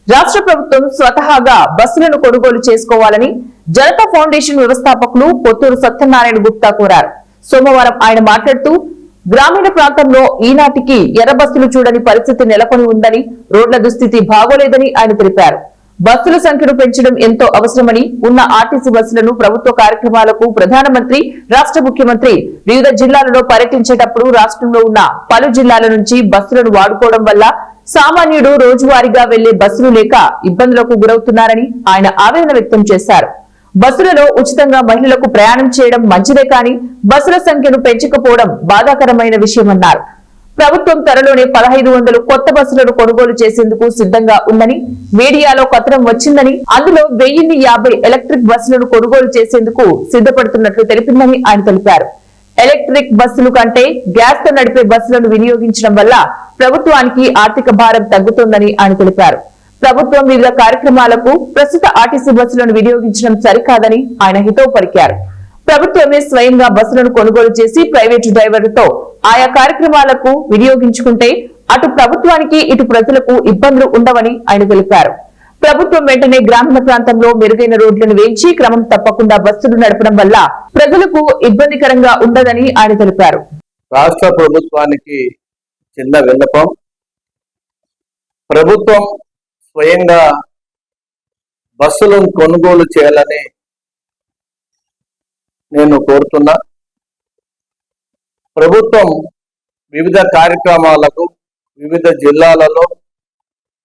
రాష్ట్ర ప్రభుత్వం స్వతహాగా బస్సులను కొనుగోలు చేసుకోవాలని జనతా ఫౌండేషన్ వ్యవస్థాపకులు పొత్తూరు సత్యనారాయణ గుప్తా కోరారు. సోమవారం ఆయన మాట్లాడుతూ గ్రామీణ ప్రాంతంలో ఈనాటికి ఎర్ర బస్సులు చూడని పరిస్థితి నెలకొని ఉందని, రోడ్ల దుస్థితి బాగోలేదని ఆయన తెలిపారు. బస్సుల సంఖ్యను పెంచడం ఎంతో అవసరమని, ఉన్న ఆర్టీసీ బస్సులను ప్రభుత్వ కార్యక్రమాలకు ప్రధానమంత్రి, రాష్ట్ర ముఖ్యమంత్రి వివిధ జిల్లాలలో పర్యటించేటప్పుడు రాష్ట్రంలో ఉన్న పలు జిల్లాల నుంచి బస్సులను వాడుకోవడం వల్ల సామాన్యుడు రోజువారీగా వెళ్లే బస్సులు లేక ఇబ్బందులకు గురవుతున్నారని ఆయన ఆవేదన వ్యక్తం చేశారు. బస్సులలో ఉచితంగా మహిళలకు ప్రయాణం చేయడం మంచిదే కానీ బస్సుల సంఖ్యను పెంచకపోవడం బాధాకరమైన విషయమన్నారు. ప్రభుత్వం త్వరలోనే 1500 కొత్త బస్సులను కొనుగోలు చేసేందుకు సిద్ధంగా ఉందని, మీడియాలో కథనం వచ్చిందని, అందులో 1050 ఎలక్ట్రిక్ బస్సులను కొనుగోలు చేసేందుకు సిద్ధపడుతున్నట్లు తెలిపిందని ఆయన తెలిపారు. ఎలక్ట్రిక్ బస్సులు కంటే గ్యాస్ తో నడిపే బస్సులను వినియోగించడం వల్ల ప్రభుత్వానికి ఆర్థిక భారం తగ్గుతుందని ఆయన తెలిపారు. ప్రభుత్వం వివిధ కార్యక్రమాలకు ప్రస్తుత ఆర్టీసీ బస్సులను వినియోగించడం సరికాదని ఆయన హితవు పలికారు. ప్రభుత్వమే స్వయంగా బస్సులను కొనుగోలు చేసి ప్రైవేటు డ్రైవర్లతో ఆయా కార్యక్రమాలకు వినియోగించుకుంటే అటు ప్రభుత్వానికి ఇటు ప్రజలకు ఇబ్బందులు ఉండవని ఆయన తెలిపారు. ప్రభుత్వం వెంటనే గ్రామీణ ప్రాంతంలో మెరుగైన రోడ్లను వేయించి క్రమం తప్పకుండా బస్సులు నడపడం వల్ల ప్రజలకు ఇబ్బందికరంగా ఉండదని ఆయన తెలిపారు. రాష్ట్ర ప్రభుత్వానికి చిన్న విన్నపం, ప్రభుత్వం స్వయంగా బస్సులను కొనుగోలు చేయాలని నేను కోరుతున్నా. ప్రభుత్వం వివిధ కార్యక్రమాలకు వివిధ జిల్లాలలో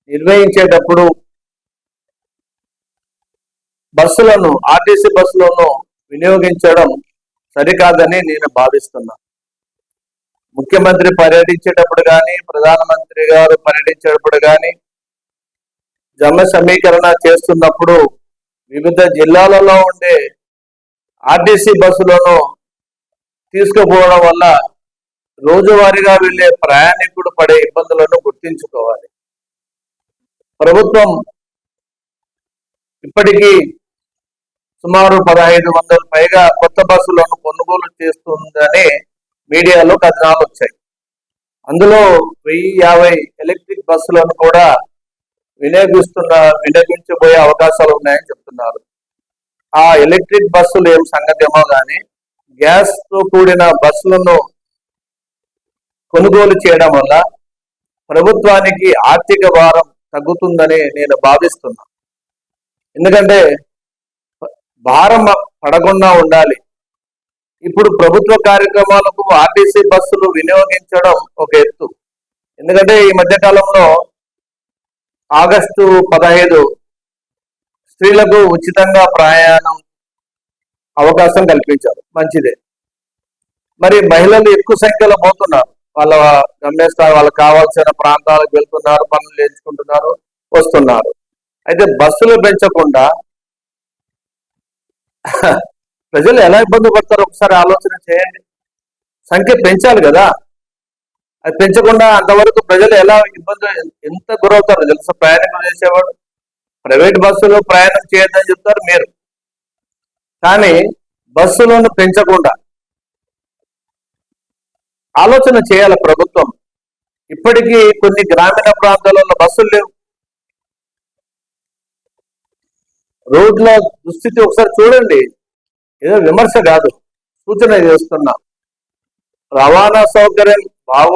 నిర్వహించేటప్పుడు బస్సులను, ఆర్టీసీ బస్సులను వినియోగించడం సరికాదని నేను భావిస్తున్నా. ముఖ్యమంత్రి పర్యటించేటప్పుడు కానీ, ప్రధానమంత్రి గారు పర్యటించేటప్పుడు కానీ, జన సమీకరణ చేస్తున్నప్పుడు వివిధ జిల్లాలలో ఉండే ఆర్టీసీ బస్సులను తీసుకుపోవడం వల్ల రోజువారీగా వెళ్లే ప్రయాణికుడు పడే ఇబ్బందులను గుర్తించుకోవాలి. ప్రభుత్వం ఇప్పటికీ సుమారు 1500 పైగా కొత్త బస్సులను కొనుగోలు చేస్తుందని మీడియాలో కథనాలు వచ్చాయి. అందులో 1050 ఎలక్ట్రిక్ బస్సులను కూడా వినియోగించబోయే అవకాశాలు ఉన్నాయని చెప్తున్నారు. ఆ ఎలక్ట్రిక్ బస్సులు ఏం సంగతేమో కానీ గ్యాస్ తో కూడిన బస్సులను కొనుగోలు చేయడం వల్ల ప్రభుత్వానికి ఆర్థిక భారం తగ్గుతుందని నేను భావిస్తున్నా. ఎందుకంటే భారం పడకుండా ఉండాలి. ఇప్పుడు ప్రభుత్వ కార్యక్రమాలకు ఆర్టీసీ బస్సులు వినియోగించడం ఒక ఎత్తు. ఎందుకంటే ఈ మధ్య కాలంలో ఆగస్టు 15 స్త్రీలకు ఉచితంగా ప్రయాణం అవకాశం కల్పించారు, మంచిదే. మరి మహిళలు ఎక్కువ సంఖ్యలో పోతున్నారు, వాళ్ళ గమ్యస్థానం, వాళ్ళకి కావాల్సిన ప్రాంతాలకు వెళ్తున్నారు, పనులు నేర్చుకుంటున్నారు, వస్తున్నారు. అయితే బస్సులు పెంచకుండా ప్రజలు ఎలా ఇబ్బంది పడతారో ఒకసారి ఆలోచన చేయండి. సంఖ్య పెంచాలి కదా, అది పెంచకుండా అంతవరకు ప్రజలు ఎలా ఇబ్బంది, ఎంత గురవుతారో తెలుసా? ప్రయాణం చేసేవాడు ప్రైవేట్ బస్సులో ప్రయాణం చేయొద్దని చెప్తారు మీరు, కానీ బస్సులను పెంచకుండా ఆలోచన చేయాలి ప్రభుత్వం. ఇప్పటికీ కొన్ని గ్రామీణ ప్రాంతాలలో బస్సులు లేవు. రోడ్ల దుస్థితి ఒకసారి చూడండి. ఏదో విమర్శ కాదు, సూచన చేస్తున్నా. రవాణా సౌకర్యం